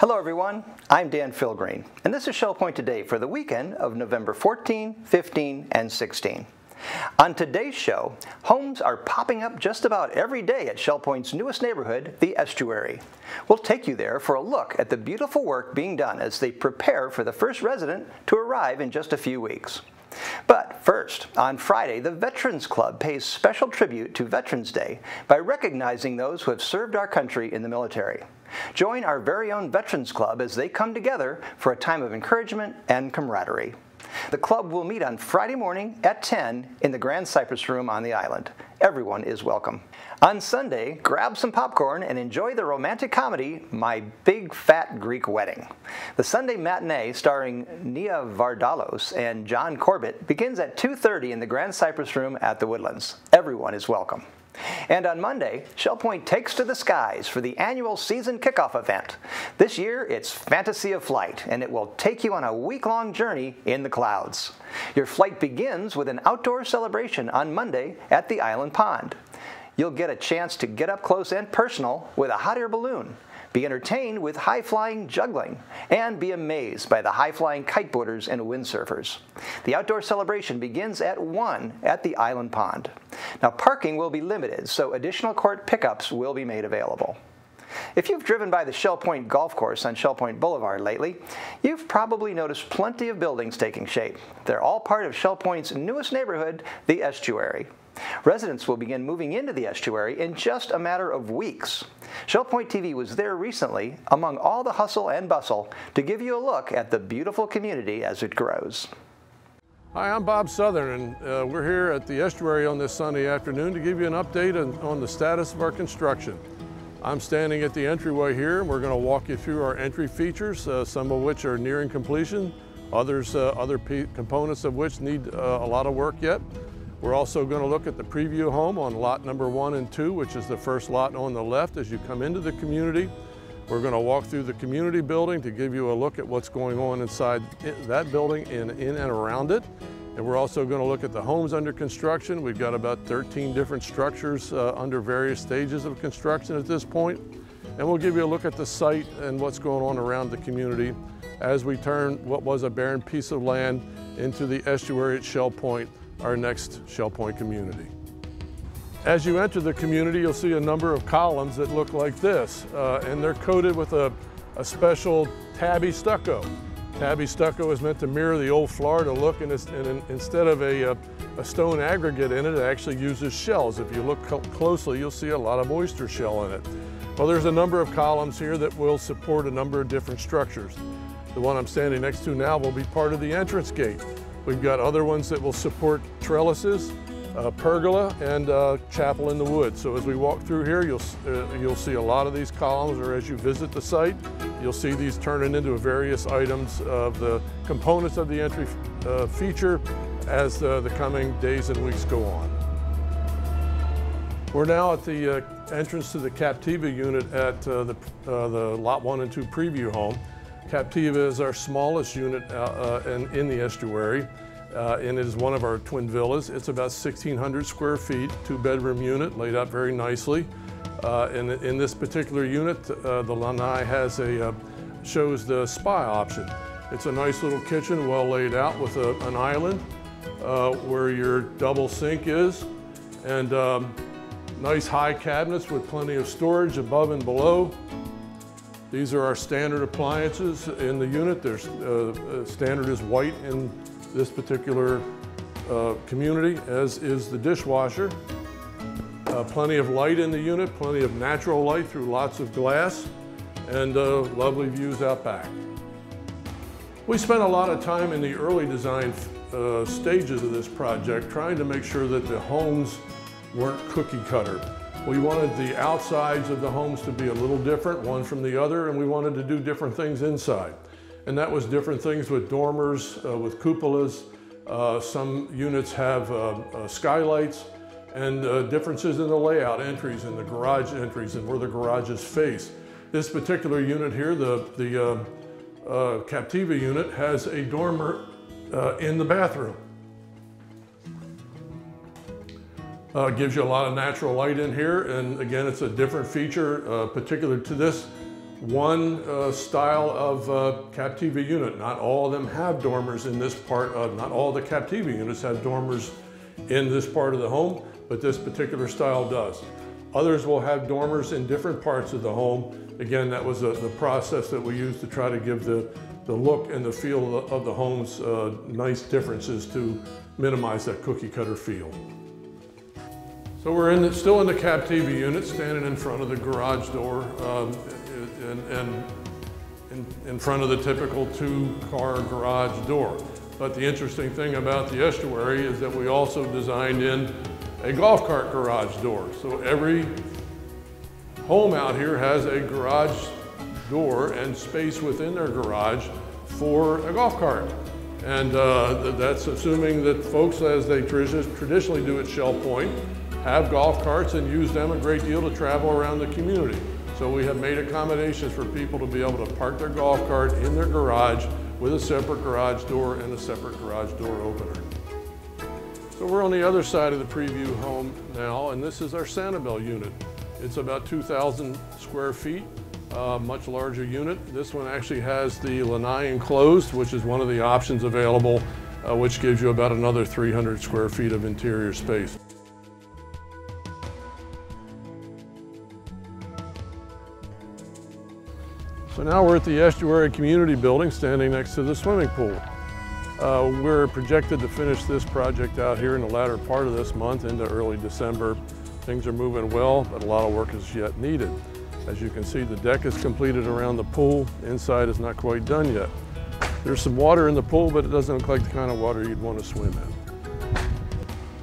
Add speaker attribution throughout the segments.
Speaker 1: Hello everyone, I'm Dan Philgreen, and this is Shell Point Today for the weekend of November 14, 15, and 16. On today's show, homes are popping up just about every day at Shell Point's newest neighborhood, the Estuary. We'll take you there for a look at the beautiful work being done as they prepare for the first resident to arrive in just a few weeks. But first, on Friday, the Veterans Club pays special tribute to Veterans Day by recognizing those who have served our country in the military. Join our very own Veterans Club as they come together for a time of encouragement and camaraderie. The club will meet on Friday morning at 10 in the Grand Cypress Room on the island. Everyone is welcome. On Sunday, grab some popcorn and enjoy the romantic comedy, My Big Fat Greek Wedding. The Sunday matinee starring Nia Vardalos and John Corbett begins at 2:30 in the Grand Cypress Room at the Woodlands. Everyone is welcome. And on Monday, Shell Point takes to the skies for the annual season kickoff event. This year, it's Fantasy of Flight, and it will take you on a week-long journey in the clouds. Your flight begins with an outdoor celebration on Monday at the Island Pond. You'll get a chance to get up close and personal with a hot air balloon, be entertained with high-flying juggling, and be amazed by the high-flying kiteboarders and windsurfers. The outdoor celebration begins at 1 at the Island Pond. Now, parking will be limited, so additional court pickups will be made available. If you've driven by the Shell Point Golf Course on Shell Point Boulevard lately, you've probably noticed plenty of buildings taking shape. They're all part of Shell Point's newest neighborhood, the Estuary. Residents will begin moving into the estuary in just a matter of weeks. Shell Point TV was there recently, among all the hustle and bustle, to give you a look at the beautiful community as it grows.
Speaker 2: Hi, I'm Bob Southern, and we're here at the estuary on this Sunday afternoon to give you an update on the status of our construction. I'm standing at the entryway here, and we're going to walk you through our entry features, some of which are nearing completion, other components of which need a lot of work yet. We're also going to look at the preview home on lot number 1 and 2, which is the first lot on the left as you come into the community. We're going to walk through the community building to give you a look at what's going on inside that building and in and around it. And we're also going to look at the homes under construction. We've got about 13 different structures under various stages of construction at this point. And we'll give you a look at the site and what's going on around the community as we turn what was a barren piece of land into the estuary at Shell Point, our next Shell Point community. As you enter the community, you'll see a number of columns that look like this, and they're coated with a special tabby stucco. Tabby stucco is meant to mirror the old Florida look, and instead of a stone aggregate in it, it actually uses shells. If you look closely, you'll see a lot of oyster shell in it. Well, there's a number of columns here that will support a number of different structures. The one I'm standing next to now will be part of the entrance gate. We've got other ones that will support trellises, pergola, and chapel in the wood. So as we walk through here, you'll see a lot of these columns, or as you visit the site, you'll see these turning into various items of the components of the entry feature as the coming days and weeks go on. We're now at the entrance to the Captiva unit at the lot 1 and 2 preview home. Captiva is our smallest unit in the estuary, and it is one of our twin villas. It's about 1,600 square feet, 2-bedroom unit, laid out very nicely. In this particular unit, the lanai shows the spa option. It's a nice little kitchen, well laid out with an island where your double sink is, and nice high cabinets with plenty of storage above and below. These are our standard appliances in the unit. There's standard is white in this particular community, as is the dishwasher. Plenty of light in the unit, plenty of natural light through lots of glass, and lovely views out back. We spent a lot of time in the early design stages of this project trying to make sure that the homes weren't cookie cutter. We wanted the outsides of the homes to be a little different, one from the other, and we wanted to do different things inside. And that was different things with dormers, with cupolas. Some units have skylights, and differences in the layout, entries and the garage entries and where the garages face. This particular unit here, the Captiva unit, has a dormer in the bathroom. Gives you a lot of natural light in here, and again, it's a different feature particular to this one style of Captiva unit. Not all of them have dormers in this part of, not all the Captiva units have dormers in this part of the home, but this particular style does. Others will have dormers in different parts of the home. Again, that was the process that we used to try to give the look and the feel of the homes nice differences to minimize that cookie cutter feel. So we're still in the Captiva unit, standing in front of the garage door and in front of the typical two-car garage door. But the interesting thing about the Estuary is that we also designed in a golf cart garage door. So every home out here has a garage door and space within their garage for a golf cart. And that's assuming that folks, as they traditionally do at Shell Point, have golf carts and use them a great deal to travel around the community. So we have made accommodations for people to be able to park their golf cart in their garage with a separate garage door and a separate garage door opener. So we're on the other side of the preview home now, and this is our Sanibel unit. It's about 2,000 square feet, much larger unit. This one actually has the lanai enclosed, which is one of the options available, which gives you about another 300 square feet of interior space. So now we're at the Estuary Community Building, standing next to the swimming pool. We're projected to finish this project out here in the latter part of this month into early December. Things are moving well, but a lot of work is yet needed. As you can see, the deck is completed around the pool. Inside is not quite done yet. There's some water in the pool, but it doesn't look like the kind of water you'd want to swim in.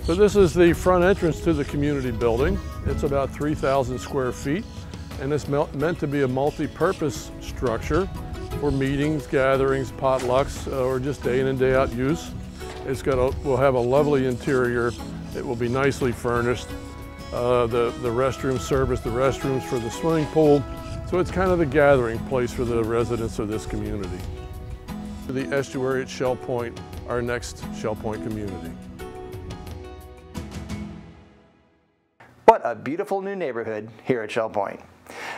Speaker 2: So this is the front entrance to the community building. It's about 3,000 square feet, and it's meant to be a multi-purpose structure for meetings, gatherings, potlucks, or just day in and day out use. We'll have a lovely interior. It will be nicely furnished. The restrooms service the restrooms for the swimming pool. So it's kind of the gathering place for the residents of this community. The Estuary at Shell Point, our next Shell Point community.
Speaker 1: What a beautiful new neighborhood here at Shell Point.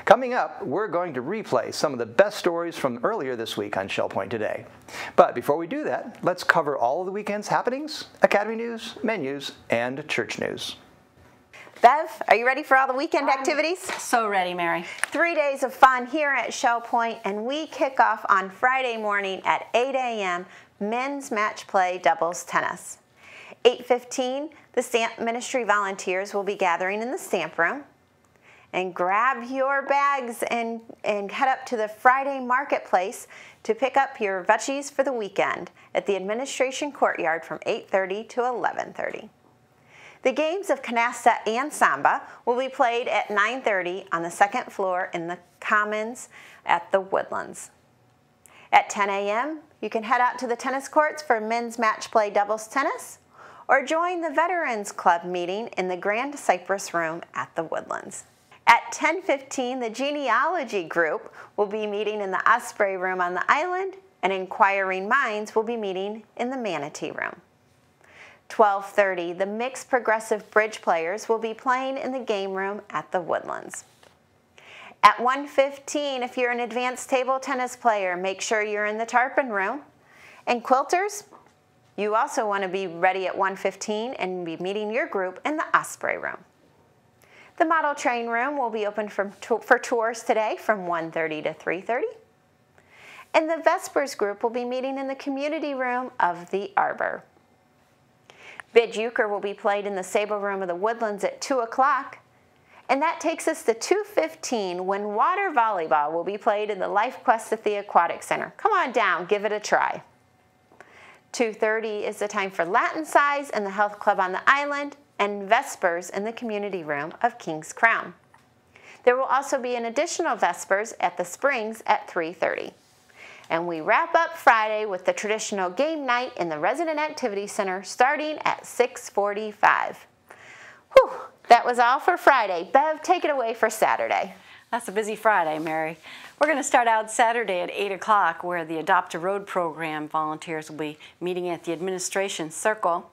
Speaker 1: Coming up, we're going to replay some of the best stories from earlier this week on Shell Point Today. But before we do that, let's cover all of the weekend's happenings, academy news, menus, and church news.
Speaker 3: Bev, are you ready for all the weekend activities?
Speaker 4: So ready, Mary.
Speaker 3: 3 days of fun here at Shell Point, and we kick off on Friday morning at 8 a.m. men's match play doubles tennis. 8:15, the stamp ministry volunteers will be gathering in the stamp room. And grab your bags and head up to the Friday marketplace to pick up your veggies for the weekend at the administration courtyard from 8:30 to 11:30. The games of canasta and samba will be played at 9:30 on the second floor in the Commons at the Woodlands. At 10 a.m., you can head out to the tennis courts for men's match play doubles tennis, or join the Veterans Club meeting in the Grand Cypress Room at the Woodlands. At 10:15, the genealogy group will be meeting in the Estuary room on the island, and inquiring minds will be meeting in the Manatee room. 12:30, the mixed progressive bridge players will be playing in the game room at the Woodlands. At 1:15, if you're an advanced table tennis player, make sure you're in the tarpon room. And quilters, you also want to be ready at 1:15 and be meeting your group in the Osprey room. The model train room will be open for tours today from 1:30 to 3:30. And the Vespers group will be meeting in the community room of the Arbor. Bid Euchre will be played in the Sable room of the Woodlands at 2 o'clock. And that takes us to 2:15 when water volleyball will be played in the Life Quest at the Aquatic Center. Come on down, give it a try. 2:30 is the time for Latin Size and the Health Club on the Island, and Vespers in the community room of King's Crown. There will also be an additional Vespers at the Springs at 3:30. And we wrap up Friday with the traditional game night in the Resident Activity Center starting at 6:45. Whew, that was all for Friday. Bev, take it away for Saturday.
Speaker 4: That's a busy Friday, Mary. We're going to start out Saturday at 8 o'clock where the Adopt a Road program volunteers will be meeting at the Administration Circle.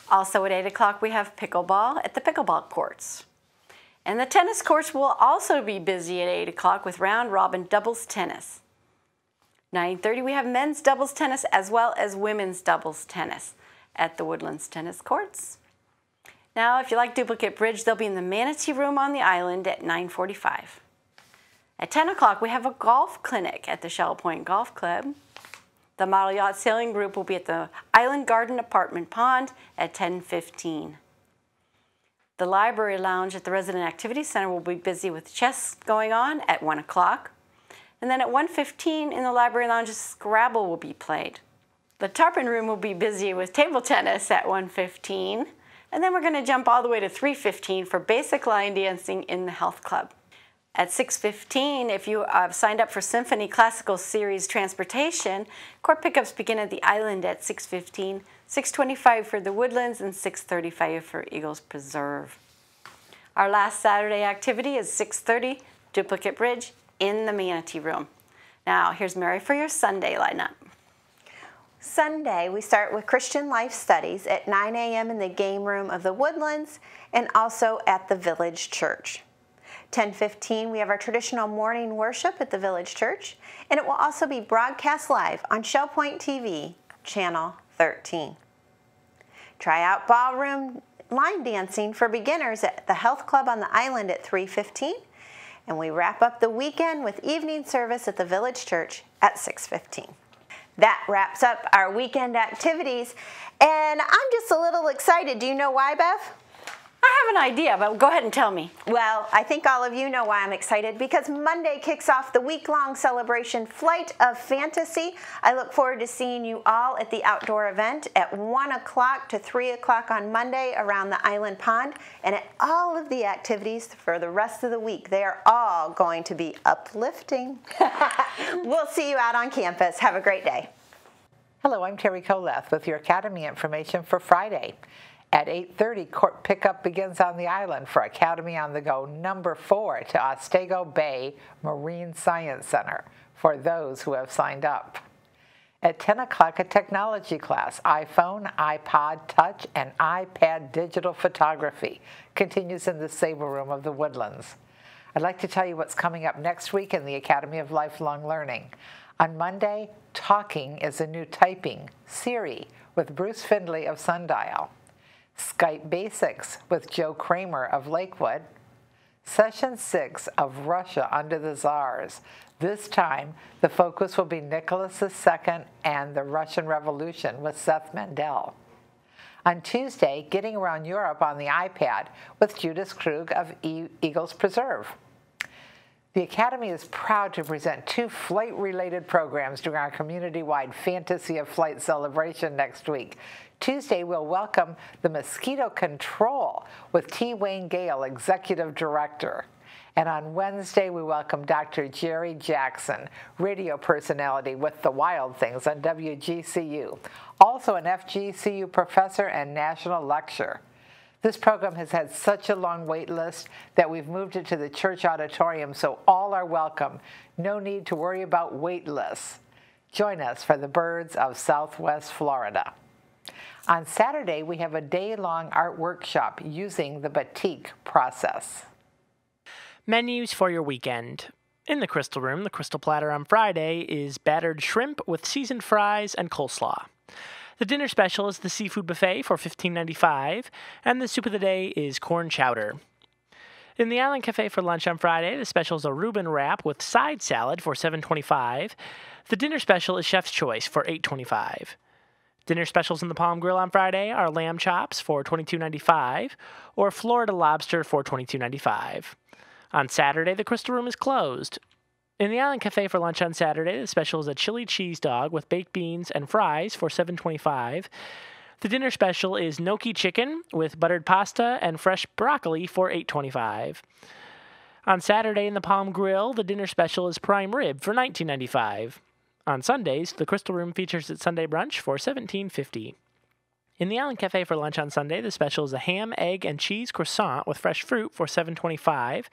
Speaker 4: Also at 8 o'clock we have pickleball at the pickleball courts. And the tennis courts will also be busy at 8 o'clock with round-robin doubles tennis. 9:30 we have men's doubles tennis as well as women's doubles tennis at the Woodlands tennis courts. Now, if you like duplicate bridge, they'll be in the Manatee Room on the island at 9:45. At 10 o'clock, we have a golf clinic at the Shell Point Golf Club. The Model Yacht Sailing Group will be at the Island Garden Apartment Pond at 10:15. The Library Lounge at the Resident Activity Center will be busy with chess going on at 1 o'clock. And then at 1:15 in the Library Lounge, Scrabble will be played. The Tarpon Room will be busy with table tennis at 1:15. And then we're going to jump all the way to 3:15 for basic line dancing in the Health Club. At 6:15, if you have signed up for Symphony Classical Series Transportation, court pickups begin at the island at 6:15, 6:25 for the Woodlands, and 6:35 for Eagles Preserve. Our last Saturday activity is 6:30, duplicate bridge in the Manatee Room. Now, here's Mary for your Sunday lineup.
Speaker 3: Sunday, we start with Christian Life Studies at 9 a.m. in the game room of the Woodlands and also at the Village Church. 10:15, we have our traditional morning worship at the Village Church, and it will also be broadcast live on Shell Point TV, Channel 13. Try out ballroom line dancing for beginners at the Health Club on the island at 3:15, and we wrap up the weekend with evening service at the Village Church at 6:15. That wraps up our weekend activities, and I'm just a little excited. Do you know why, Bev?
Speaker 4: I have an idea, but go ahead and tell me.
Speaker 3: Well, I think all of you know why I'm excited, because Monday kicks off the week-long celebration Flight of Fantasy. I look forward to seeing you all at the outdoor event at 1 o'clock to 3 o'clock on Monday around the Island Pond, and at all of the activities for the rest of the week. They are all going to be uplifting. We'll see you out on campus. Have a great day.
Speaker 5: Hello, I'm Terry Koleth with your Academy information for Friday. At 8:30, court pickup begins on the island for Academy on the Go number 4 to Otsego Bay Marine Science Center for those who have signed up. At 10 o'clock, a technology class, iPhone, iPod Touch, and iPad digital photography continues in the Sable Room of the Woodlands. I'd like to tell you what's coming up next week in the Academy of Lifelong Learning. On Monday, Talking is a new typing, Siri, with Bruce Findlay of Sundial. Skype Basics with Joe Kramer of Lakewood. Session 6 of Russia Under the Tsars. This time, the focus will be Nicholas II and the Russian Revolution with Seth Mendel. On Tuesday, Getting Around Europe on the iPad with Judith Krug of Eagles Preserve. The Academy is proud to present 2 flight-related programs during our community-wide Fantasy of Flight celebration next week. Tuesday, we'll welcome the Mosquito Control with T. Wayne Gale, Executive Director. And on Wednesday, we welcome Dr. Jerry Jackson, radio personality with The Wild Things on WGCU. Also an FGCU professor and national lecturer. This program has had such a long wait list that we've moved it to the church auditorium, so all are welcome. No need to worry about wait lists. Join us for the Birds of Southwest Florida. On Saturday, we have a day-long art workshop using the batik process.
Speaker 6: Menus for your weekend. In the Crystal Room, the Crystal Platter on Friday is battered shrimp with seasoned fries and coleslaw. The dinner special is the seafood buffet for $15.95, and the soup of the day is corn chowder. In the Island Cafe for lunch on Friday, the special is a Reuben wrap with side salad for $7.25. The dinner special is Chef's Choice for $8.25. Dinner specials in the Palm Grill on Friday are lamb chops for $22.95 or Florida lobster for $22.95. On Saturday, the Crystal Room is closed. In the Island Cafe for lunch on Saturday, the special is a chili cheese dog with baked beans and fries for $7.25. The dinner special is gnocchi chicken with buttered pasta and fresh broccoli for $8.25. On Saturday in the Palm Grill, the dinner special is prime rib for $19.95. On Sundays, the Crystal Room features its Sunday brunch for $17.50. In the Island Cafe for lunch on Sunday, the special is a ham, egg, and cheese croissant with fresh fruit for $7.25.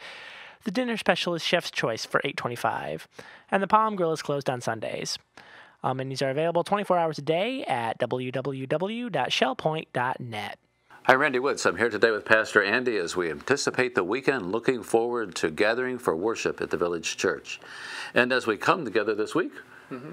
Speaker 6: The dinner special is Chef's Choice for $8.25. And the Palm Grill is closed on Sundays. Menus are available 24 hours a day at www.shellpoint.net.
Speaker 7: Hi, Randy Woods. I'm here today with Pastor Andy as we anticipate the weekend, looking forward to gathering for worship at the Village Church. And as we come together this week,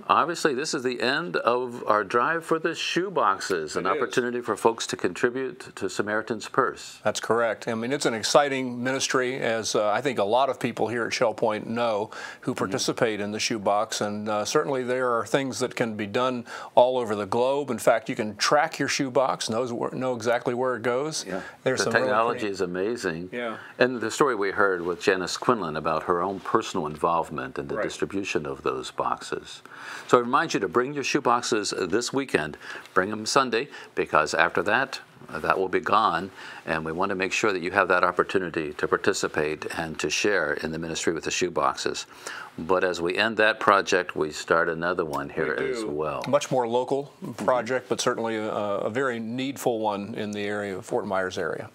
Speaker 7: obviously this is the end of our drive for the shoe boxes, an opportunity for folks to contribute to Samaritan's Purse.
Speaker 8: That's correct. I mean, it's an exciting ministry, as I think a lot of people here at Shell Point know who participate in the shoe box. And certainly there are things that can be done all over the globe. In fact, you can track your shoe box, know exactly where it goes.
Speaker 7: Yeah.
Speaker 8: There's
Speaker 7: the
Speaker 8: some
Speaker 7: technology is amazing.
Speaker 8: Yeah.
Speaker 7: And the story we heard with Janice Quinlan about her own personal involvement in the distribution of those boxes. So I remind you to bring your shoe boxes this weekend. Bring them Sunday, because after that, that will be gone, and we want to make sure that you have that opportunity to participate and to share in the ministry with the shoe boxes. But as we end that project, we start another one here as well.
Speaker 8: Much more local project, but certainly a very needful one in the area of Fort Myers area.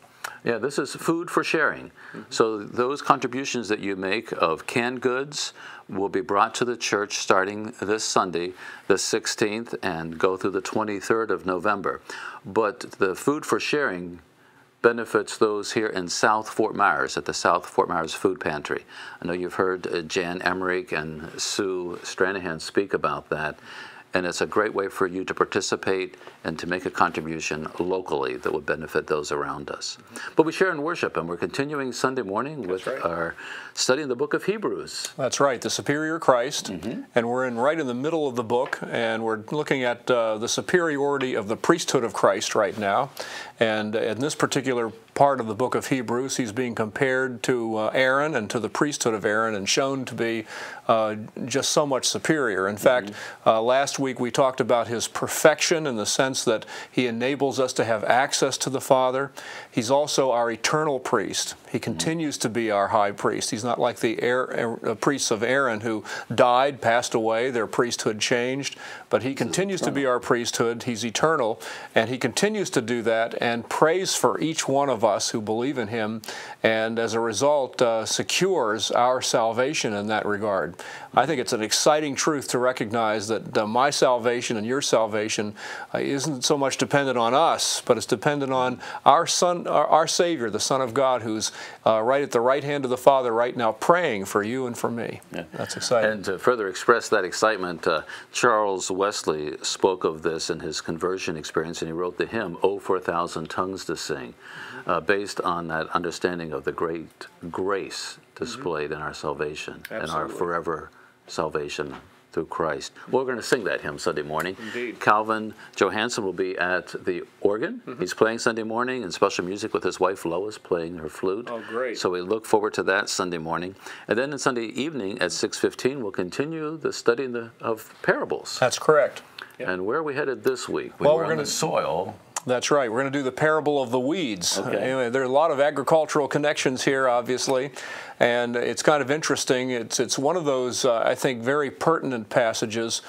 Speaker 7: Yeah, this is food for sharing. So those contributions that you make of canned goods will be brought to the church starting this Sunday, the 16th, and go through the 23rd of November. But the food for sharing benefits those here in South Fort Myers at the South Fort Myers Food Pantry. I know you've heard Jan Emmerich and Sue Stranahan speak about that. And it's a great way for you to participate and to make a contribution locally that would benefit those around us. But we share in worship, and we're continuing Sunday morning with our study in the book of Hebrews.
Speaker 8: That's right, the Superior Christ. And we're right in the middle of the book, and we're looking at the superiority of the priesthood of Christ right now. And in this particular part of the book of Hebrews, he's being compared to Aaron and to the priesthood of Aaron, and shown to be just so much superior. In fact, last week we talked about his perfection in the sense that he enables us to have access to the Father. He's also our eternal priest. He continues to be our high priest. He's not like the priests of Aaron who died, passed away, their priesthood changed, but he continues to be our priesthood. He's eternal, and he continues to do that and prays for each one of us who believe in him, and as a result secures our salvation in that regard. I think it's an exciting truth to recognize that my salvation and your salvation isn't so much dependent on us, but it's dependent on our Son, our Savior, the Son of God, who's right at the right hand of the Father right now, praying for you and for me. Yeah. That's exciting.
Speaker 7: And to further express that excitement, Charles Wesley spoke of this in his conversion experience, and he wrote the hymn, "Oh, for a Thousand Tongues to Sing," based on that understanding of the great grace displayed in our salvation and our forever salvation through Christ. Well, we're going to sing that hymn Sunday morning.
Speaker 8: Indeed.
Speaker 7: Calvin Johansson will be at the organ. He's playing Sunday morning, and special music with his wife Lois playing her flute.
Speaker 8: Oh, great.
Speaker 7: So we look forward to that Sunday morning. And then on Sunday evening at 6:15, we'll continue the study of parables.
Speaker 8: That's correct.
Speaker 7: And where are we headed this week?
Speaker 8: Well,
Speaker 7: we're on the soil.
Speaker 8: That's right. We're going to do the parable of the weeds.
Speaker 7: Okay.
Speaker 8: Anyway, there are a lot of agricultural connections here, obviously, and it's kind of interesting. It's one of those, I think, very pertinent passages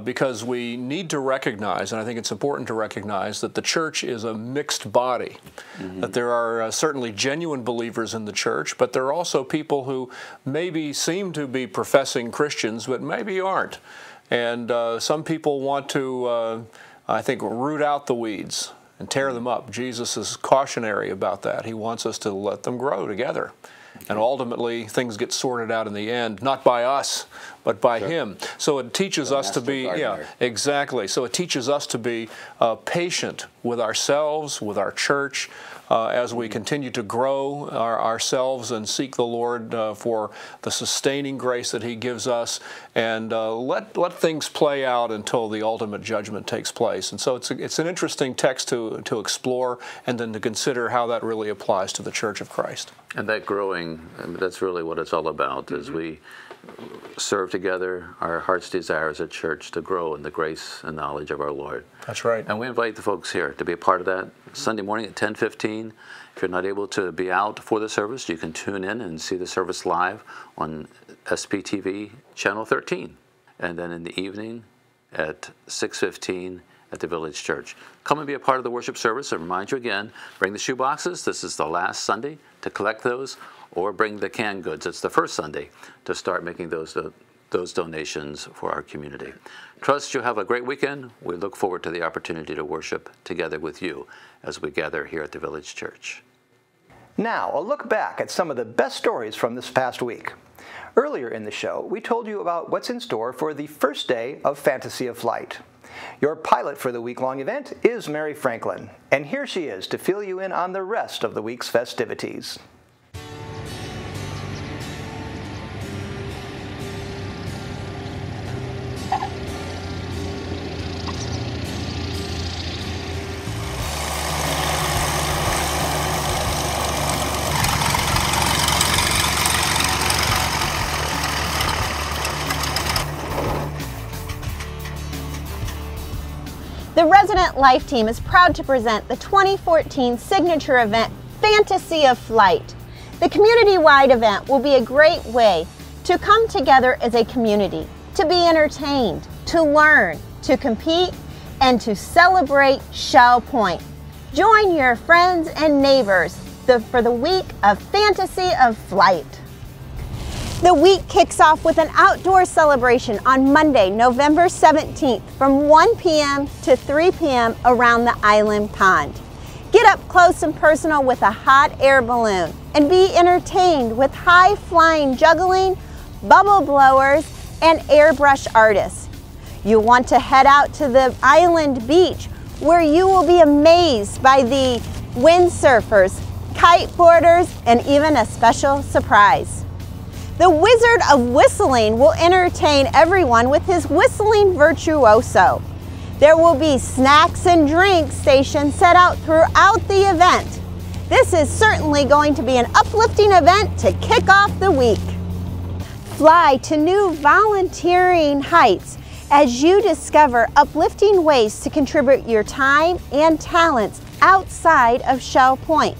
Speaker 8: because we need to recognize, and I think it's important to recognize, that the church is a mixed body, that there are certainly genuine believers in the church, but there are also people who maybe seem to be professing Christians, but maybe aren't. And some people want to I think, root out the weeds and tear them up. Jesus is cautionary about that. He wants us to let them grow together. And ultimately, things get sorted out in the end, not by us, but by Him. So it teaches us to be, exactly. So it teaches us to be patient with ourselves, with our church, as we continue to grow ourselves and seek the Lord for the sustaining grace that He gives us, and let things play out until the ultimate judgment takes place. And so it's an interesting text to explore, and then to consider how that really applies to the Church of Christ.
Speaker 7: And that growing, that's really what it's all about, as we serve together. Our heart's desire as a church to grow in the grace and knowledge of our Lord.
Speaker 8: That's right.
Speaker 7: And we invite the folks here to be a part of that Sunday morning at 10:15. If you're not able to be out for the service, you can tune in and see the service live on SPTV Channel 13. And then in the evening at 6:15 at the Village Church. Come and be a part of the worship service. And remind you again, bring the shoe boxes. This is the last Sunday to collect those, or bring the canned goods. It's the first Sunday to start making those those donations for our community. Trust you have a great weekend. We look forward to the opportunity to worship together with you as we gather here at the Village Church.
Speaker 1: Now, a look back at some of the best stories from this past week. Earlier in the show, we told you about what's in store for the first day of Fantasy of Flight. Your pilot for the week-long event is Mary Franklin, and here she is to fill you in on the rest of the week's festivities.
Speaker 3: The Resident Life Team is proud to present the 2014 signature event, Fantasy of Flight. The community-wide event will be a great way to come together as a community, to be entertained, to learn, to compete, and to celebrate Shell Point. Join your friends and neighbors for the week of Fantasy of Flight. The week kicks off with an outdoor celebration on Monday, November 17th from 1 p.m. to 3 p.m. around the Island Pond. Get up close and personal with a hot air balloon and be entertained with high-flying juggling, bubble blowers, and airbrush artists. You'll want to head out to the island beach where you will be amazed by the windsurfers, kiteboarders, and even a special surprise. The Wizard of Whistling will entertain everyone with his whistling virtuoso. There will be snacks and drink stations set out throughout the event. This is certainly going to be an uplifting event to kick off the week. Fly to new volunteering heights as you discover uplifting ways to contribute your time and talents outside of Shell Point.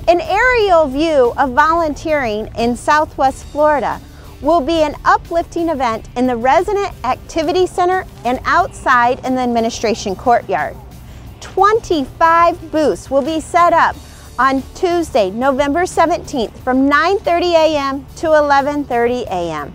Speaker 3: An aerial view of volunteering in Southwest Florida will be an uplifting event in the Resident Activity Center and outside in the administration courtyard. 25 booths will be set up on Tuesday, November 17th from 9:30 a.m. to 11:30 a.m.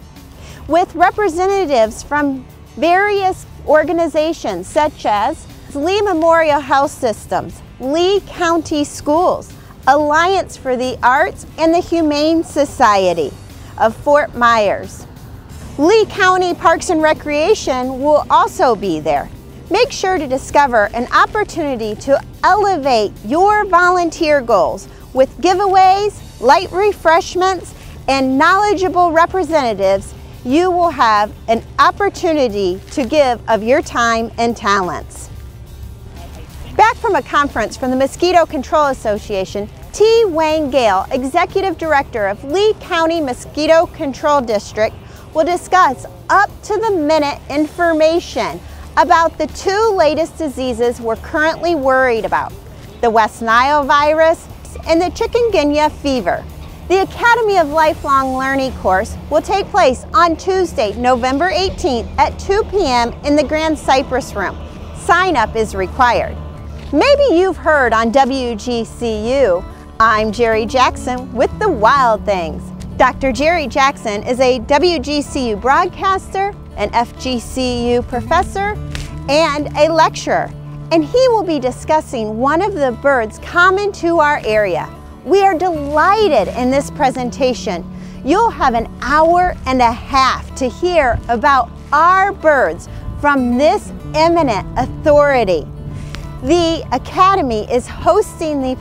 Speaker 3: with representatives from various organizations such as Lee Memorial Health Systems, Lee County Schools, Alliance for the Arts, and the Humane Society of Fort Myers. Lee County Parks and Recreation will also be there. Make sure to discover an opportunity to elevate your volunteer goals with giveaways, light refreshments, and knowledgeable representatives. You will have an opportunity to give of your time and talents. Back from a conference from the Mosquito Control Association, T. Wayne Gale, Executive Director of Lee County Mosquito Control District, will discuss up-to-the-minute information about the two latest diseases we're currently worried about, the West Nile virus and the chikungunya fever. The Academy of Lifelong Learning course will take place on Tuesday, November 18th at 2 p.m. in the Grand Cypress Room. Sign up is required. Maybe you've heard on WGCU, I'm Jerry Jackson with the Wild Things. Dr. Jerry Jackson is a WGCU broadcaster, an FGCU professor, and a lecturer, and he will be discussing one of the birds common to our area. We are delighted in this presentation. You'll have an hour and a half to hear about our birds from this eminent authority. The Academy is hosting the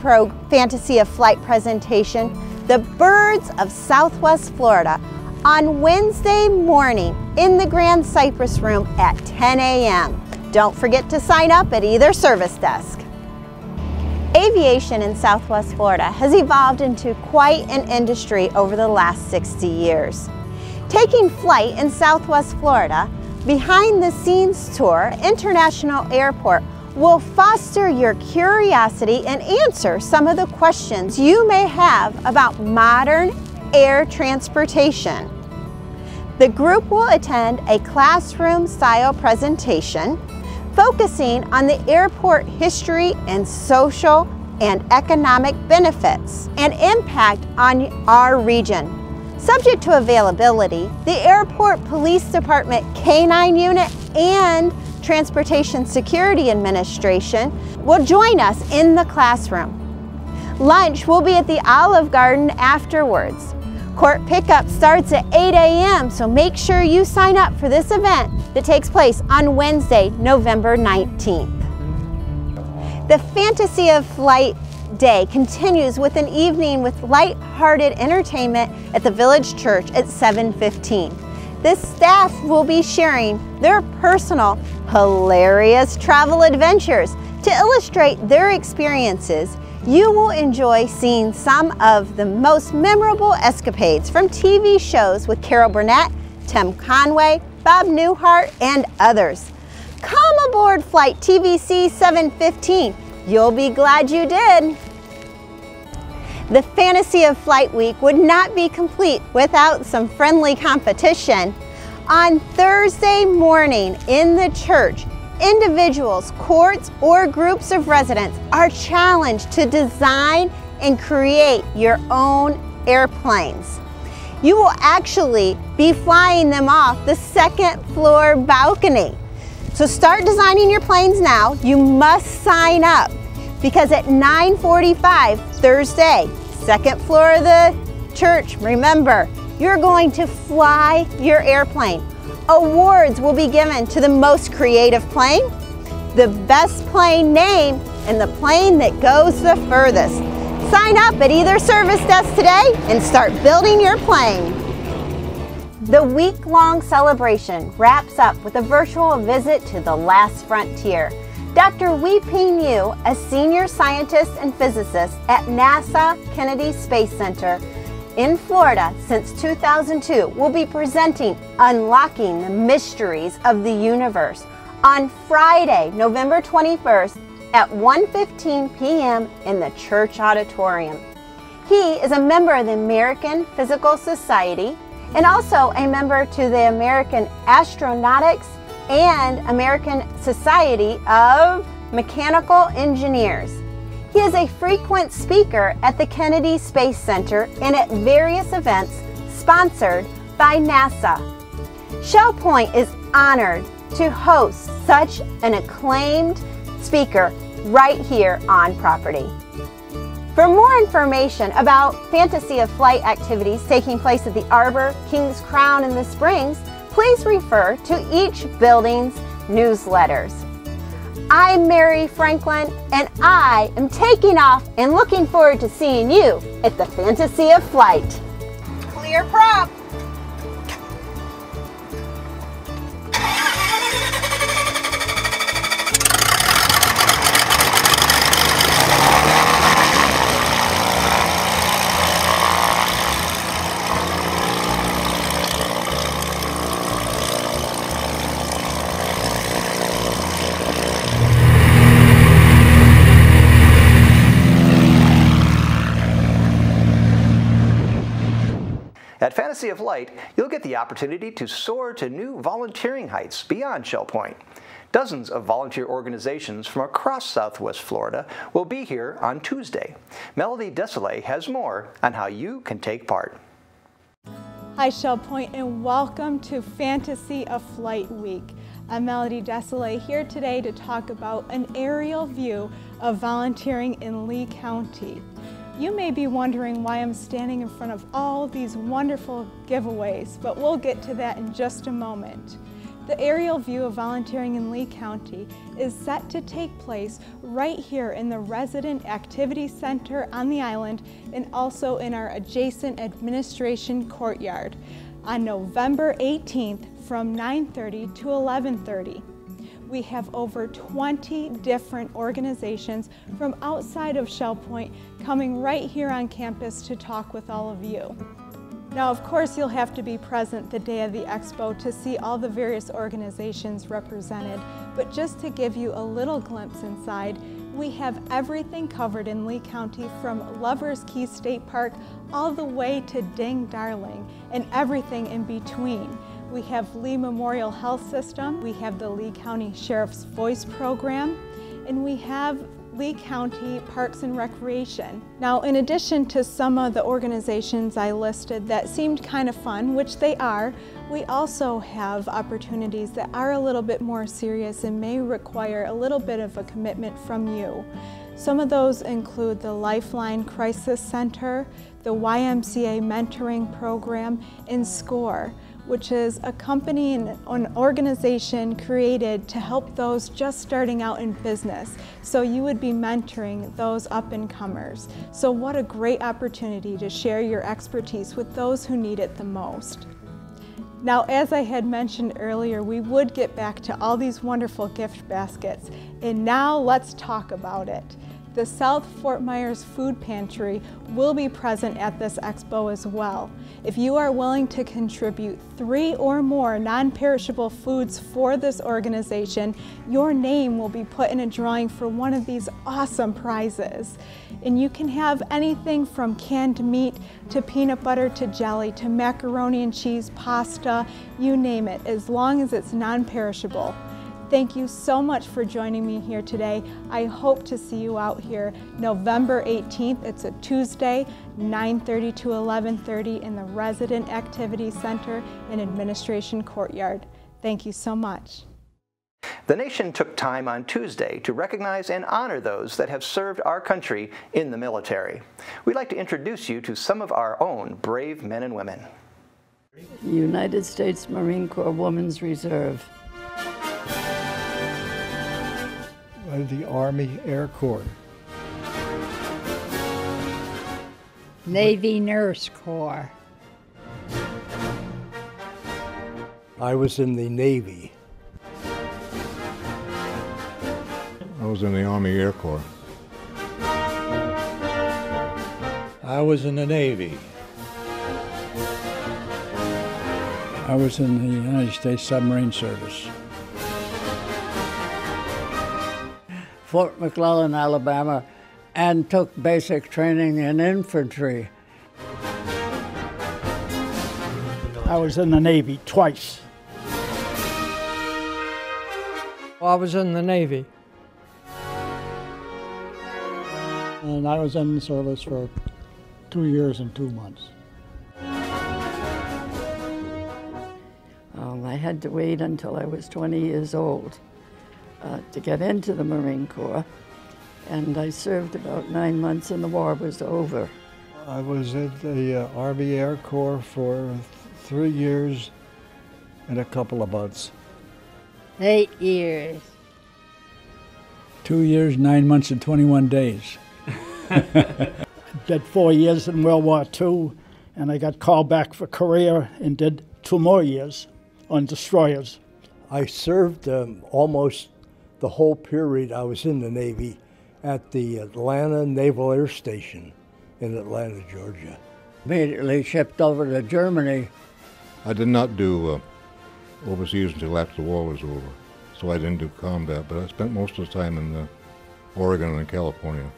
Speaker 3: Fantasy of Flight presentation, The Birds of Southwest Florida, on Wednesday morning in the Grand Cypress Room at 10 a.m. Don't forget to sign up at either service desk. Aviation in Southwest Florida has evolved into quite an industry over the last 60 years. Taking flight in Southwest Florida, Behind the Scenes Tour International Airport will foster your curiosity and answer some of the questions you may have about modern air transportation. The group will attend a classroom-style presentation focusing on the airport history and social and economic benefits and impact on our region. Subject to availability, the Airport Police Department K-9 unit and Transportation Security Administration will join us in the classroom. Lunch will be at the Olive Garden afterwards. Court pickup starts at 8 a.m., so make sure you sign up for this event that takes place on Wednesday, November 19th. The Fantasy of Flight Day continues with an evening with light-hearted entertainment at the Village Church at 7:15. The staff will be sharing their personal, hilarious travel adventures to illustrate their experiences. You will enjoy seeing some of the most memorable escapades from TV shows with Carol Burnett, Tim Conway, Bob Newhart, and others. Come aboard Flight TVC 715. You'll be glad you did. The Fantasy of Flight Week would not be complete without some friendly competition. On Thursday morning in the church, individuals, courts, or groups of residents are challenged to design and create your own airplanes. You will actually be flying them off the second floor balcony. So start designing your planes now. You must sign up because at 9:45 Thursday, second floor of the church, remember, you're going to fly your airplane. Awards will be given to the most creative plane, the best plane name, and the plane that goes the furthest. Sign up at either service desk today and start building your plane. The week-long celebration wraps up with a virtual visit to the last frontier. Dr. Wei-Ping Yu, a senior scientist and physicist at NASA Kennedy Space Center in Florida since 2002, will be presenting Unlocking the Mysteries of the Universe on Friday, November 21st at 1:15 p.m. in the church auditorium. He is a member of the American Physical Society and also a member to the American Astronautics and American Society of Mechanical Engineers. He is a frequent speaker at the Kennedy Space Center and at various events sponsored by NASA. Shell Point is honored to host such an acclaimed speaker right here on property. For more information about Fantasy of Flight activities taking place at the Arbor, Kings Crown, and the Springs, please refer to each building's newsletters. I'm Mary Franklin, and I am taking off and looking forward to seeing you at the Fantasy of Flight. Clear prop!
Speaker 1: At Fantasy of Flight, you'll get the opportunity to soar to new volunteering heights beyond Shell Point. Dozens of volunteer organizations from across Southwest Florida will be here on Tuesday. Melody Desolé has more on how you can take part.
Speaker 9: Hi Shell Point, and welcome to Fantasy of Flight Week. I'm Melody Desolé here today to talk about an aerial view of volunteering in Lee County. You may be wondering why I'm standing in front of all these wonderful giveaways, but we'll get to that in just a moment. The aerial view of volunteering in Lee County is set to take place right here in the Resident Activity Center on the island and also in our adjacent administration courtyard on November 18th from 9:30 to 11:30. We have over 20 different organizations from outside of Shell Point coming right here on campus to talk with all of you. Now, of course, you'll have to be present the day of the expo to see all the various organizations represented, but just to give you a little glimpse inside, we have everything covered in Lee County from Lover's Key State Park all the way to Ding Darling and everything in between. We have Lee Memorial Health System, we have the Lee County Sheriff's Voice Program, and we have Lee County Parks and Recreation. Now, in addition to some of the organizations I listed that seemed kind of fun, which they are, we also have opportunities that are a little bit more serious and may require a little bit of a commitment from you. Some of those include the Lifeline Crisis Center, the YMCA Mentoring Program, and SCORE, which is a company and an organization created to help those just starting out in business. So you would be mentoring those up-and-comers. So what a great opportunity to share your expertise with those who need it the most. Now, as I had mentioned earlier, we would get back to all these wonderful gift baskets, and now let's talk about it. The South Fort Myers Food Pantry will be present at this expo as well. If you are willing to contribute 3 or more non-perishable foods for this organization, your name will be put in a drawing for one of these awesome prizes. And you can have anything from canned meat to peanut butter to jelly to macaroni and cheese, pasta, you name it, as long as it's non-perishable. Thank you so much for joining me here today. I hope to see you out here November 18th. It's a Tuesday, 9:30 to 11:30 in the Resident Activity Center and Administration Courtyard. Thank you so much.
Speaker 1: The nation took time on Tuesday to recognize and honor those that have served our country in the military. We'd like to introduce you to some of our own brave men and women.
Speaker 10: United States Marine Corps Women's Reserve.
Speaker 11: The Army Air Corps.
Speaker 12: Navy Nurse Corps.
Speaker 11: I was in the Navy.
Speaker 13: I was in the Army Air Corps.
Speaker 14: I was in the Navy.
Speaker 15: I was in the United States Submarine Service.
Speaker 10: Fort McClellan, Alabama, and took basic training in infantry.
Speaker 15: I was in the Navy twice.
Speaker 16: I was in the Navy.
Speaker 15: And I was in the service for 2 years and 2 months.
Speaker 10: I had to wait until I was 20 years old to get into the Marine Corps, and I served about 9 months and the war was over.
Speaker 11: I was in the Army Air Corps for 3 years and a couple of months.
Speaker 12: 8 years.
Speaker 15: 2 years, 9 months, and 21 days. Did 4 years in World War II, and I got called back for Korea and did 2 more years on destroyers.
Speaker 11: I served almost the whole period I was in the Navy at the Atlanta Naval Air Station in Atlanta, Georgia.
Speaker 10: Immediately shipped over to Germany.
Speaker 13: I did not do overseas until after the war was over, so I didn't do combat, but I spent most of the time in Oregon and California.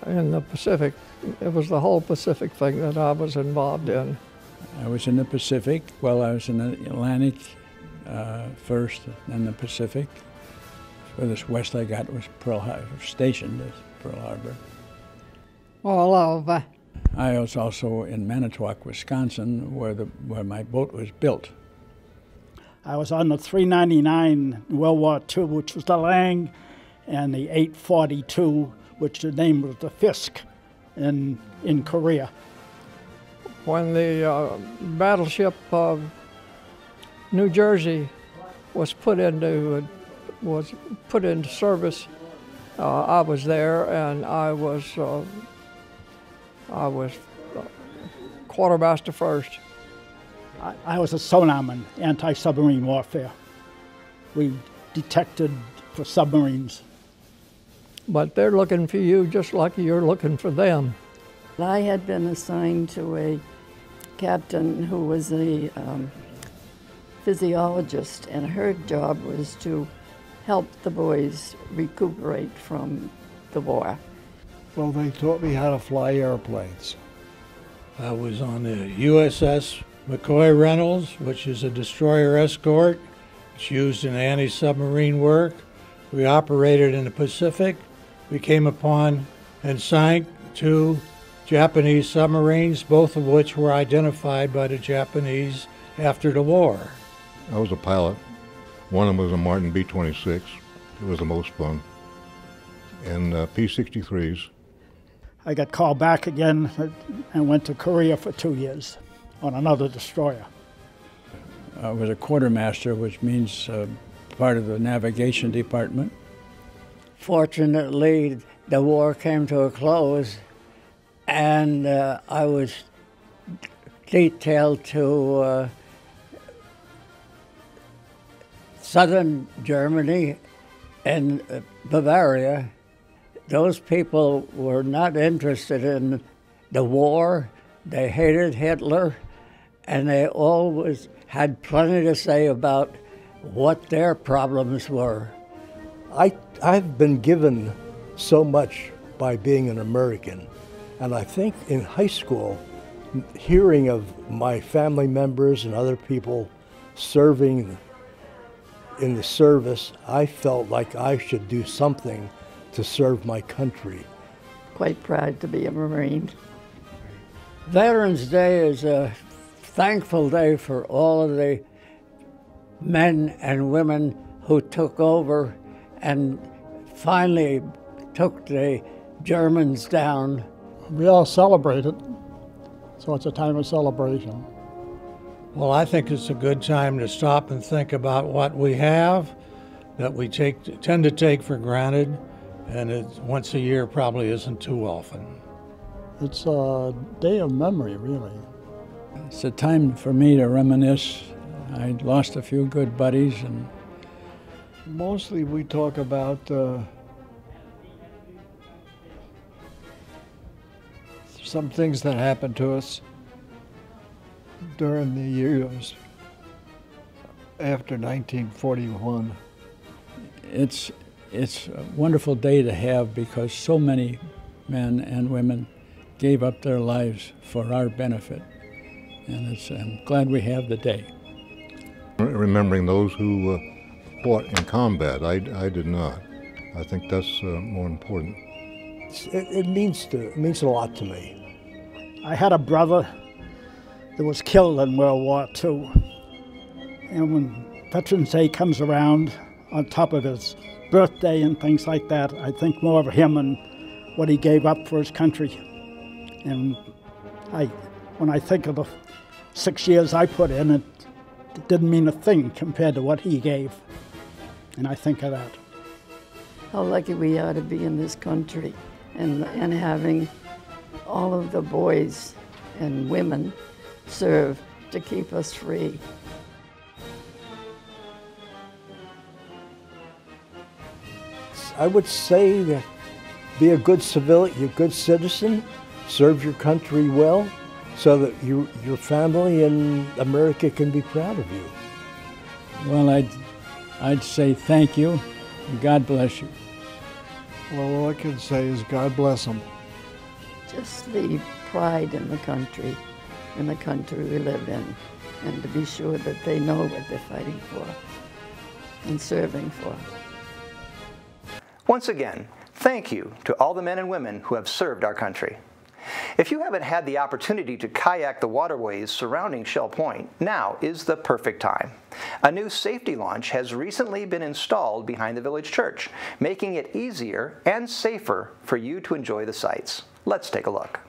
Speaker 16: In the Pacific, it was the whole Pacific thing that I was involved in.
Speaker 15: I was in the Pacific. Well, I was in the Atlantic first, then the Pacific. Furthest west I got was Pearl Harbor, stationed at Pearl Harbor.
Speaker 12: All over.
Speaker 15: I was also in Manitowoc, Wisconsin, where my boat was built. I was on the 399 in World War II, which was the Lang, and the 842, which the name was the Fisk in Korea.
Speaker 16: When the battleship New Jersey was put into service, I was there, and I was quartermaster first.
Speaker 15: I was a sonarman, anti-submarine warfare. We detected for submarines.
Speaker 16: But they're looking for you just like you're looking for them.
Speaker 10: I had been assigned to a captain who was a physiologist, and her job was to help the boys recuperate from the war.
Speaker 11: Well, they taught me how to fly airplanes.
Speaker 14: I was on the USS McCoy Reynolds, which is a destroyer escort. It's used in anti-submarine work. We operated in the Pacific, we came upon and sank 2 Japanese submarines, both of which were identified by the Japanese after the war.
Speaker 13: I was a pilot. One of them was a Martin B-26. It was the most fun. And P-63s.
Speaker 15: I got called back again and went to Korea for 2 years on another destroyer. I was a quartermaster, which means part of the navigation department.
Speaker 12: Fortunately, the war came to a close, and I was detailed to southern Germany and Bavaria. Those people were not interested in the war. They hated Hitler, and they always had plenty to say about what their problems were.
Speaker 11: I've been given so much by being an American, and I think in high school, hearing of my family members and other people serving in the service, I felt like I should do something to serve my country.
Speaker 10: Quite proud to be a Marine.
Speaker 12: Veterans Day is a thankful day for all of the men and women who took over and finally took the Germans down.
Speaker 15: We all celebrate it, so it's a time of celebration.
Speaker 14: Well, I think it's a good time to stop and think about what we have that we tend to take for granted, and once a year probably isn't too often.
Speaker 15: It's a day of memory, really. It's a time for me to reminisce. I lost a few good buddies, and mostly we talk about some things that happened to us during the years after 1941. It's a wonderful day to have because so many men and women gave up their lives for our benefit. And I'm glad we have the day.
Speaker 13: Remembering those who fought in combat. I did not. I think that's more important.
Speaker 11: It means a lot to me.
Speaker 15: I had a brother that was killed in World War II. And when Veterans Day comes around, on top of his birthday and things like that, I think more of him and what he gave up for his country. And when I think of the 6 years I put in, it didn't mean a thing compared to what he gave. And I think of that.
Speaker 10: How lucky we are to be in this country and having all of the boys and women serve to keep us free.
Speaker 11: I would say that be a good civilian, a good citizen, serve your country well, so that your family and America can be proud of you.
Speaker 15: Well, I'd say thank you, and God bless you. Well, all I can say is God bless them.
Speaker 10: Just the pride in the country we live in, and to be sure that they know what they're fighting for and serving for.
Speaker 1: Once again, thank you to all the men and women who have served our country. If you haven't had the opportunity to kayak the waterways surrounding Shell Point, now is the perfect time. A new safety launch has recently been installed behind the village church, making it easier and safer for you to enjoy the sights. Let's take a look.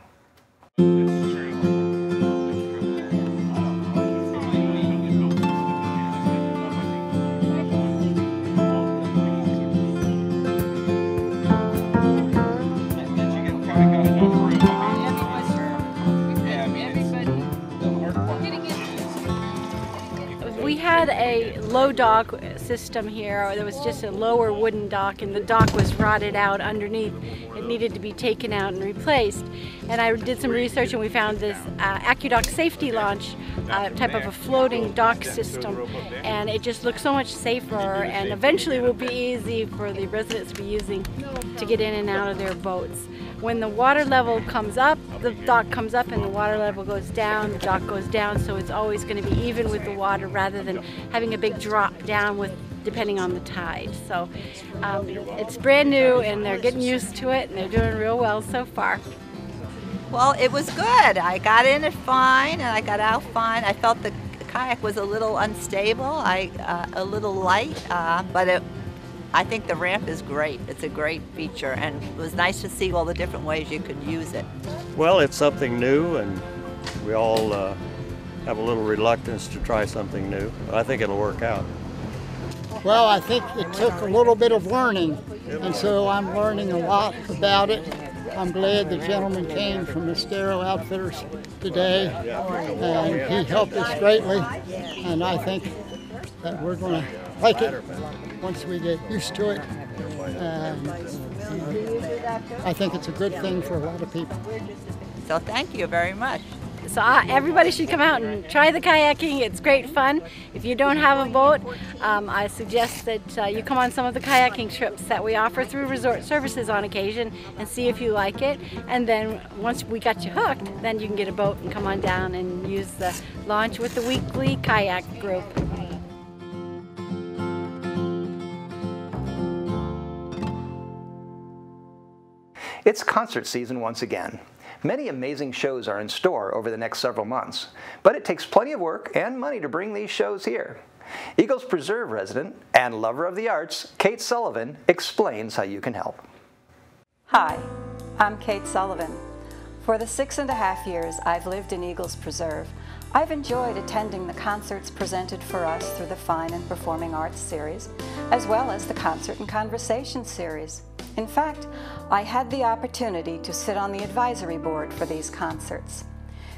Speaker 4: We had a low dock system here. There was just a lower wooden dock, and the dock was rotted out underneath. It needed to be taken out and replaced. And I did some research, and we found this AccuDock safety launch type of a floating dock system, and it just looks so much safer, and eventually will be easy for the residents to be using to get in and out of their boats. when the water level comes up, the dock comes up, and the water level goes down, the dock goes down, so it's always going to be even with the water rather than having a big drop down with depending on the tide. So it's brand new, and they're getting used to it, and they're doing real well so far.
Speaker 17: Well, it was good. I got in it fine, and I got out fine. I felt the kayak was a little unstable, a little light, but I think the ramp is great. It's a great feature, and it was nice to see all the different ways you could use it.
Speaker 18: Well, it's something new, and we all have a little reluctance to try something new, but I think it'll work out.
Speaker 19: Well, I think it took a little bit of learning, and so I'm learning a lot about it. I'm glad the gentleman came from Estuary Outfitters today, and he helped us greatly, and I think that we're going to like it once we get used to it. I think it's a good thing for a lot of people.
Speaker 17: So thank you very much.
Speaker 4: So everybody should come out and try the kayaking. It's great fun. If you don't have a boat, I suggest that you come on some of the kayaking trips that we offer through Resort Services on occasion and see if you like it. And then once we got you hooked, then you can get a boat and come on down and use the launch with the weekly kayak group.
Speaker 1: It's concert season once again. Many amazing shows are in store over the next several months, but it takes plenty of work and money to bring these shows here. Eagles Preserve resident and lover of the arts, Kate Sullivan, explains how you can help.
Speaker 20: Hi, I'm Kate Sullivan. For the 6.5 years I've lived in Eagles Preserve, I've enjoyed attending the concerts presented for us through the Fine and Performing Arts series, as well as the Concert and Conversation series. In fact, I had the opportunity to sit on the advisory board for these concerts.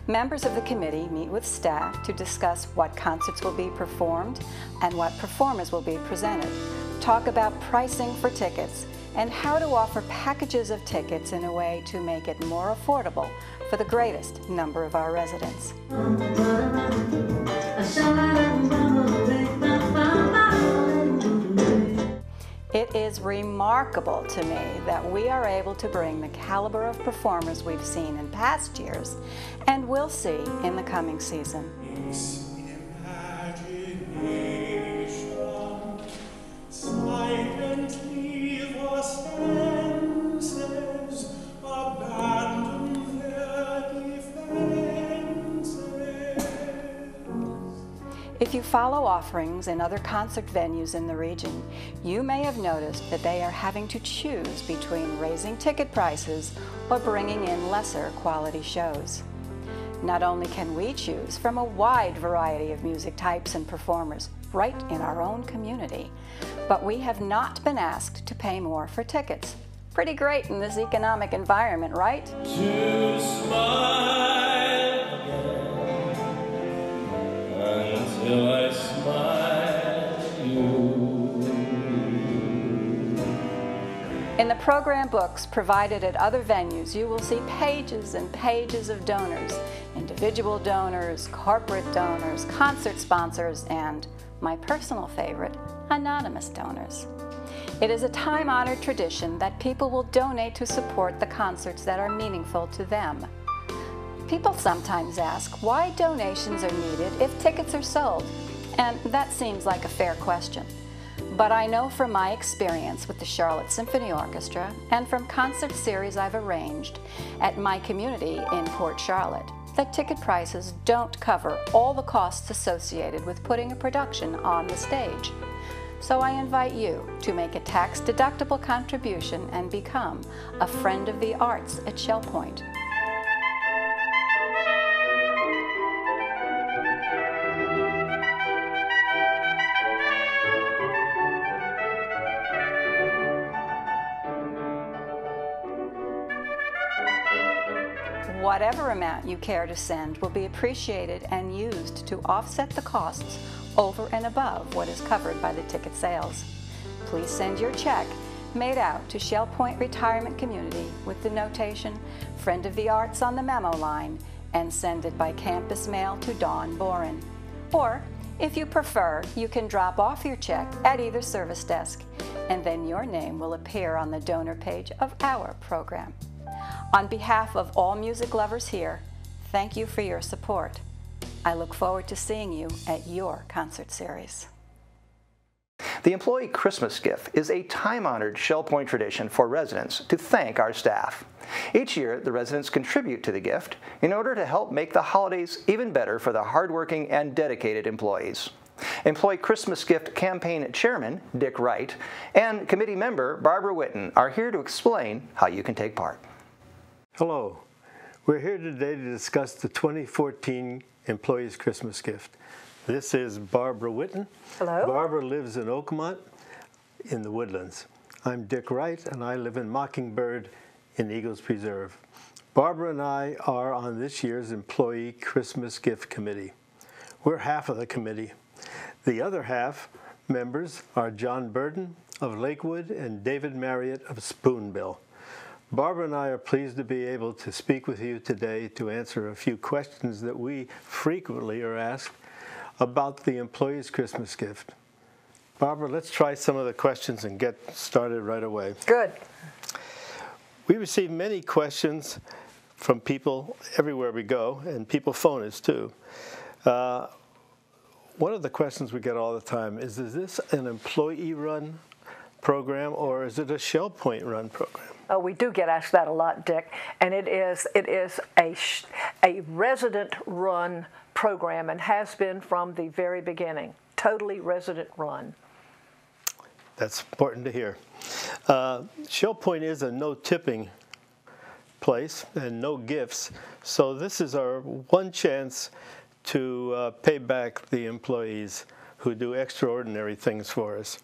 Speaker 20: Members of the committee meet with staff to discuss what concerts will be performed and what performers will be presented, talk about pricing for tickets, and how to offer packages of tickets in a way to make it more affordable for the greatest number of our residents. It is remarkable to me that we are able to bring the caliber of performers we've seen in past years and will see in the coming season. If you follow offerings in other concert venues in the region, you may have noticed that they are having to choose between raising ticket prices or bringing in lesser quality shows. Not only can we choose from a wide variety of music types and performers right in our own community, but we have not been asked to pay more for tickets. Pretty great in this economic environment, right?
Speaker 21: To smile until I smile you.
Speaker 20: In the program books provided at other venues, you will see pages and pages of donors, individual donors, corporate donors, concert sponsors, and my personal favorite, anonymous donors. It is a time-honored tradition that people will donate to support the concerts that are meaningful to them. People sometimes ask why donations are needed if tickets are sold, and that seems like a fair question. But I know from my experience with the Charlotte Symphony Orchestra and from concert series I've arranged at my community in Port Charlotte that ticket prices don't cover all the costs associated with putting a production on the stage. So I invite you to make a tax-deductible contribution and become a friend of the arts at Shell Point. Whatever amount you care to send will be appreciated and used to offset the costs over and above what is covered by the ticket sales. Please send your check made out to Shell Point Retirement Community with the notation Friend of the Arts on the memo line and send it by campus mail to Dawn Boren. Or, if you prefer, you can drop off your check at either service desk and then your name will appear on the donor page of our program. On behalf of all music lovers here, thank you for your support. I look forward to seeing you at your concert series.
Speaker 1: The Employee Christmas Gift is a time-honored Shell Point tradition for residents to thank our staff. Each year, the residents contribute to the gift in order to help make the holidays even better for the hardworking and dedicated employees. Employee Christmas Gift Campaign Chairman Dick Wright and committee member Barbara Whitten are here to explain how you can take part.
Speaker 2: Hello. We're here today to discuss the 2014 Employees Christmas Gift. This is Barbara Whitten.
Speaker 22: Hello.
Speaker 2: Barbara lives in Oakmont in the Woodlands. I'm Dick Wright, and I live in Mockingbird in Eagles Preserve. Barbara and I are on this year's Employee Christmas Gift Committee. We're half of the committee. The other half members are John Burden of Lakewood and David Marriott of Spoonbill. Barbara and I are pleased to be able to speak with you today to answer a few questions that we frequently are asked about the Employees Christmas Gift. Barbara, let's try some of the questions and get started right away.
Speaker 22: Good.
Speaker 2: We receive many questions from people everywhere we go, and people phone us too. One of the questions we get all the time is this an employee-run program or is it a Shell Point-run program?
Speaker 22: Oh, we do get asked that a lot, Dick, and it is a resident-run program and has been from the very beginning, totally resident-run.
Speaker 2: That's important to hear. Shell Point is a no-tipping place and no gifts, so this is our one chance to pay back the employees who do extraordinary things for us.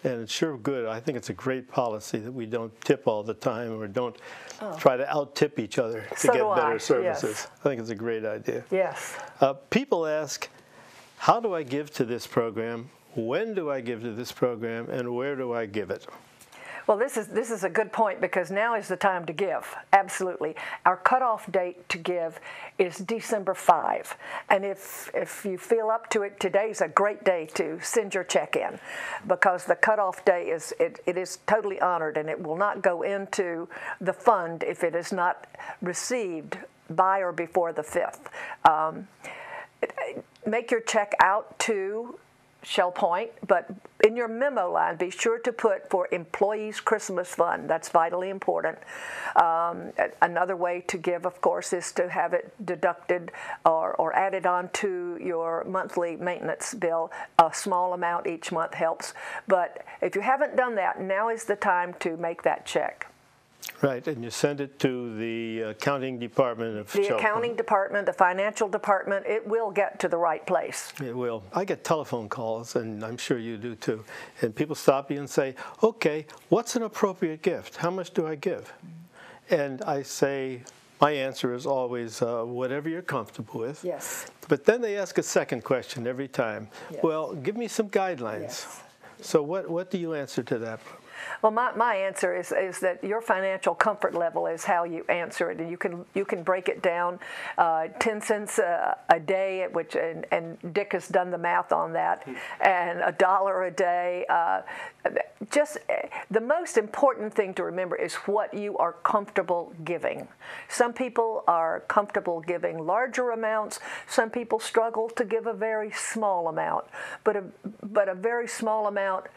Speaker 2: And it's sure good. I think it's a great policy that we don't tip all the time or don't try to out-tip each other to get better services.
Speaker 22: Yes.
Speaker 2: I think it's a great idea.
Speaker 22: Yes.
Speaker 2: People ask, how do I give to this program? When do I give to this program? And where do I give it?
Speaker 22: Well, this is a good point because now is the time to give. Absolutely. Our cutoff date to give is December 5. And if you feel up to it, today's a great day to send your check in because the cutoff day is it is totally honored and it will not go into the fund if it is not received by or before the 5th. Make your check out to Shell Point, but in your memo line, be sure to put for Employees Christmas Fund. That's vitally important. Another way to give, of course, is to have it deducted or added on to your monthly maintenance bill. A small amount each month helps. But if you haven't done that, now is the time to make that check.
Speaker 2: Right, and you send it to the accounting department of Shell Point.
Speaker 22: The accounting department, the financial department, it will get to the right place.
Speaker 2: It will. I get telephone calls, and I'm sure you do too, and people stop you and say, okay, what's an appropriate gift? How much do I give? And I say, my answer is always whatever you're comfortable with.
Speaker 22: Yes.
Speaker 2: But then they ask a second question every time.
Speaker 22: Yes.
Speaker 2: Well, give me some guidelines.
Speaker 22: Yes.
Speaker 2: So what do you answer to that?
Speaker 22: Well, my answer is that your financial comfort level is how you answer it, and you can break it down 10 cents a day, which and Dick has done the math on that, and $1 a day. Just the most important thing to remember is what you are comfortable giving. Some people are comfortable giving larger amounts. Some people struggle to give a very small amount, but a very small amount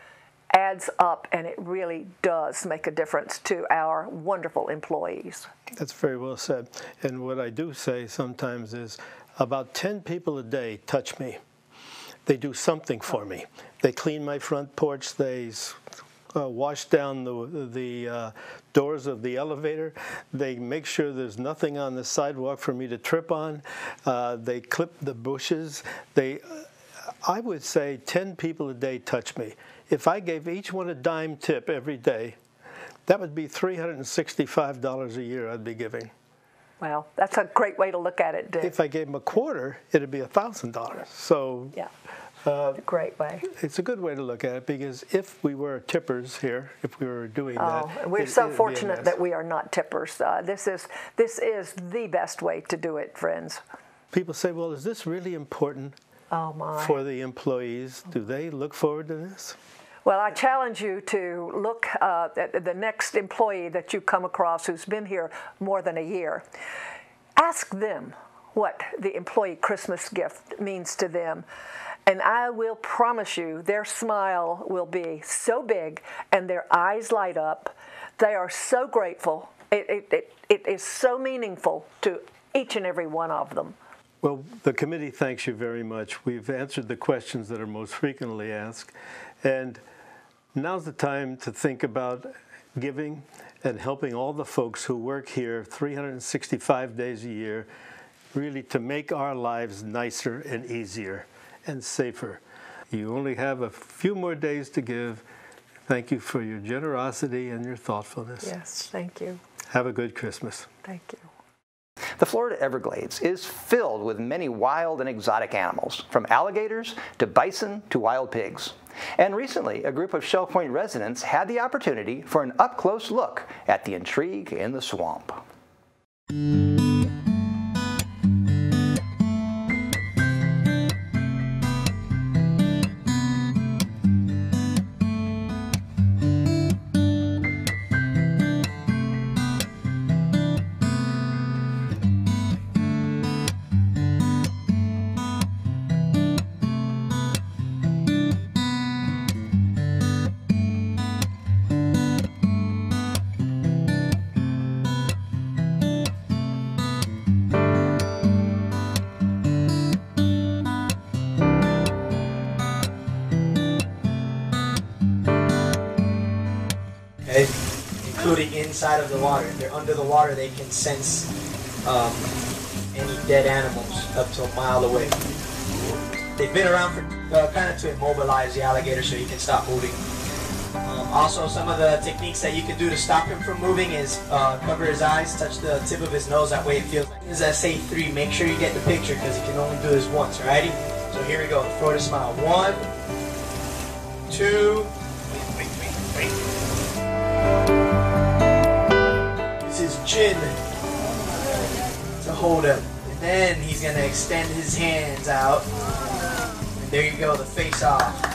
Speaker 22: adds up, and it really does make a difference to our wonderful employees.
Speaker 2: That's very well said. And what I do say sometimes is about 10 people a day touch me. They do something for me. They clean my front porch. They wash down the doors of the elevator. They make sure there's nothing on the sidewalk for me to trip on. They clip the bushes. I would say 10 people a day touch me. If I gave each one a dime tip every day, that would be $365 a year I'd be giving.
Speaker 22: Well, that's a great way to look at it, Dick.
Speaker 2: If I gave them a quarter, it'd be $1,000. So
Speaker 22: yeah, great way.
Speaker 2: It's a good way to look at it because if we were tippers here, if we were doing that,
Speaker 22: we're so fortunate that we are not tippers. This is the best way to do it, friends.
Speaker 2: People say, well, is this really important
Speaker 22: for
Speaker 2: the employees? Do they look forward to this?
Speaker 22: Well, I challenge you to look at the next employee that you come across who's been here more than a year. Ask them what the employee Christmas gift means to them. And I will promise you their smile will be so big and their eyes light up. They are so grateful. It is so meaningful to each and every one of them.
Speaker 2: Well, the committee thanks you very much. We've answered the questions that are most frequently asked. And now's the time to think about giving and helping all the folks who work here 365 days a year, really to make our lives nicer and easier and safer. You only have a few more days to give. Thank you for your generosity and your thoughtfulness.
Speaker 22: Yes, thank you.
Speaker 2: Have a good Christmas.
Speaker 22: Thank you.
Speaker 1: The Florida Everglades is filled with many wild and exotic animals, from alligators to bison to wild pigs. And recently, a group of Shell Point residents had the opportunity for an up-close look at the intrigue in the swamp.
Speaker 5: Including inside of the water. If they're under the water, they can sense any dead animals up to a mile away. They've been around for kind of to immobilize the alligator so he can stop moving. Also, some of the techniques that you can do to stop him from moving is cover his eyes, touch the tip of his nose, that way it feels like. As I say 3, make sure you get the picture because you can only do this once, alrighty? So here we go, the Florida smile. 1, 2, wait. His chin to hold him, and then he's gonna extend his hands out, and there you go, the face off.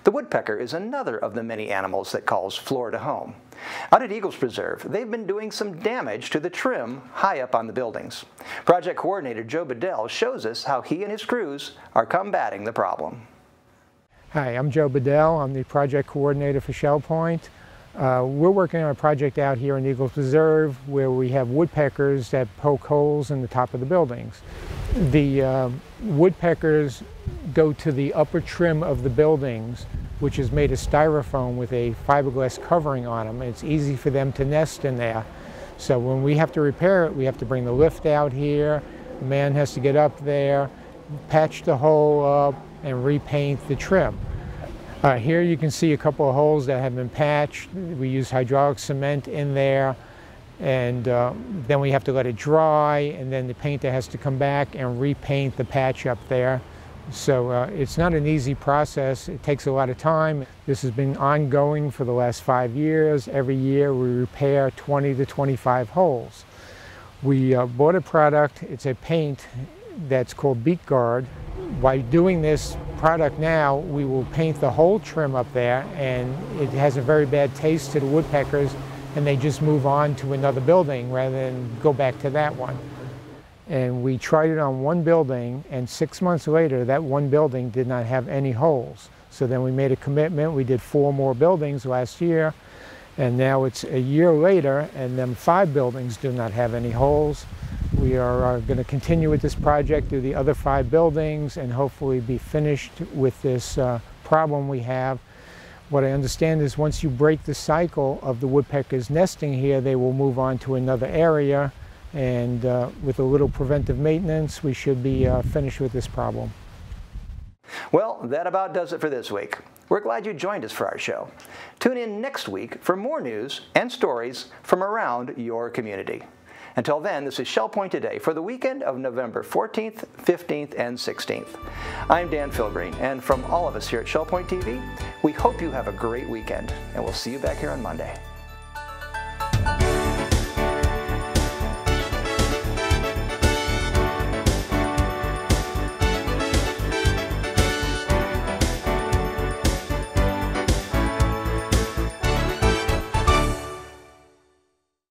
Speaker 1: The woodpecker is another of the many animals that calls Florida home. Out at Eagles Preserve, they've been doing some damage to the trim high up on the buildings. Project Coordinator Joe Bedell shows us how he and his crews are combating the problem.
Speaker 6: Hi, I'm Joe Bedell. I'm the Project Coordinator for Shell Point. We're working on a project out here in Eagles Preserve where we have woodpeckers that poke holes in the top of the buildings. The woodpeckers go to the upper trim of the buildings, which is made of styrofoam with a fiberglass covering on them. It's easy for them to nest in there. So when we have to repair it, we have to bring the lift out here. The man has to get up there, patch the hole up, and repaint the trim. Here you can see a couple of holes that have been patched. We use hydraulic cement in there, And then we have to let it dry, and then the painter has to come back and repaint the patch up there. So it's not an easy process. It takes a lot of time. This has been ongoing for the last 5 years. Every year we repair 20 to 25 holes. We bought a product. It's a paint that's called Beat Guard. By doing this product now, we will paint the whole trim up there, and it has a very bad taste to the woodpeckers, and they just move on to another building rather than go back to that one. And we tried it on one building, and 6 months later, that one building did not have any holes. So then we made a commitment. We did 4 more buildings last year, and now it's a year later, and then 5 buildings do not have any holes. We are going to continue with this project, do the other 5 buildings, and hopefully be finished with this problem we have. What I understand is once you break the cycle of the woodpeckers nesting here, they will move on to another area. And with a little preventive maintenance, we should be finished with this problem.
Speaker 1: Well, that about does it for this week. We're glad you joined us for our show. Tune in next week for more news and stories from around your community. Until then, this is Shell Point Today for the weekend of November 14th, 15th, and 16th. I'm Dan Filgreen, and from all of us here at Shell Point TV, we hope you have a great weekend, and we'll see you back here on Monday.